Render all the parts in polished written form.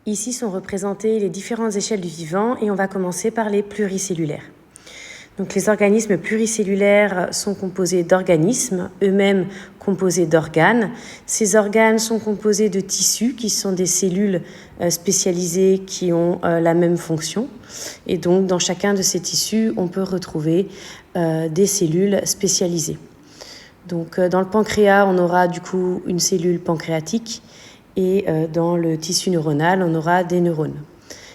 Ici sont représentées les différentes échelles du vivant et on va commencer par les pluricellulaires. Donc, les organismes pluricellulaires sont composés d'organismes, eux-mêmes composés d'organes. Ces organes sont composés de tissus qui sont des cellules spécialisées qui ont la même fonction. Et donc, dans chacun de ces tissus, on peut retrouver des cellules spécialisées. Donc, dans le pancréas, on aura du coup une cellule pancréatique et dans le tissu neuronal, on aura des neurones.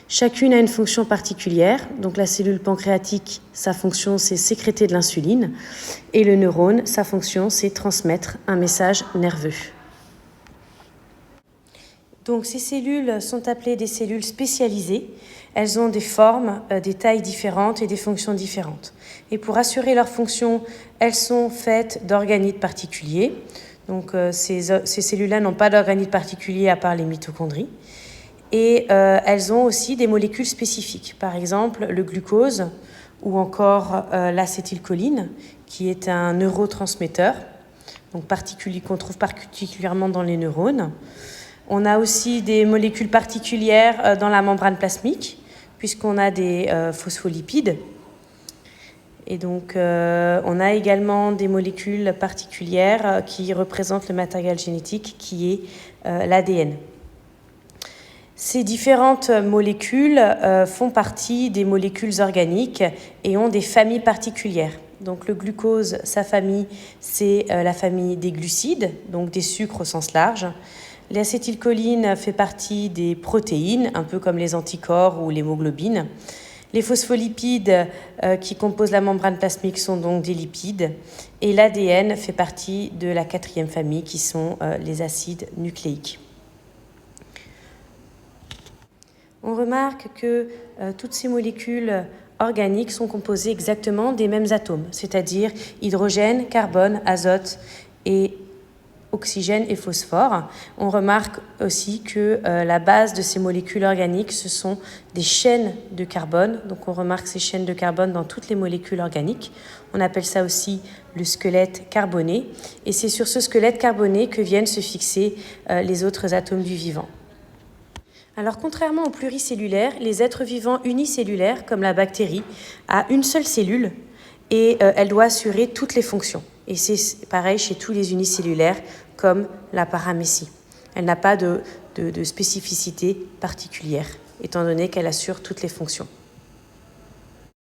Chacune a une fonction particulière. Donc la cellule pancréatique, sa fonction, c'est sécréter de l'insuline. Et le neurone, sa fonction, c'est transmettre un message nerveux. Donc ces cellules sont appelées des cellules spécialisées. Elles ont des formes, des tailles différentes et des fonctions différentes. Et pour assurer leur fonction, elles sont faites d'organites particuliers. Donc ces cellules-là n'ont pas d'organites particuliers à part les mitochondries. Et elles ont aussi des molécules spécifiques, par exemple le glucose ou encore l'acétylcholine, qui est un neurotransmetteur, donc qu'on trouve particulièrement dans les neurones. On a aussi des molécules particulières dans la membrane plasmique, puisqu'on a des phospholipides. Et donc, on a également des molécules particulières qui représentent le matériel génétique, qui est l'ADN. Ces différentes molécules font partie des molécules organiques et ont des familles particulières. Donc le glucose, sa famille, c'est la famille des glucides, donc des sucres au sens large. L'acétylcholine fait partie des protéines, un peu comme les anticorps ou l'hémoglobine. Les phospholipides qui composent la membrane plasmique sont donc des lipides. Et l'ADN fait partie de la quatrième famille qui sont les acides nucléiques. On remarque que toutes ces molécules organiques sont composées exactement des mêmes atomes, c'est-à-dire hydrogène, carbone, azote et oxygène et phosphore. On remarque aussi que la base de ces molécules organiques, ce sont des chaînes de carbone. Donc on remarque ces chaînes de carbone dans toutes les molécules organiques. On appelle ça aussi le squelette carboné. Et c'est sur ce squelette carboné que viennent se fixer les autres atomes du vivant. Alors, contrairement aux pluricellulaires, les êtres vivants unicellulaires, comme la bactérie, a une seule cellule et elle doit assurer toutes les fonctions. Et c'est pareil chez tous les unicellulaires, comme la paramécie. Elle n'a pas de spécificité particulière, étant donné qu'elle assure toutes les fonctions.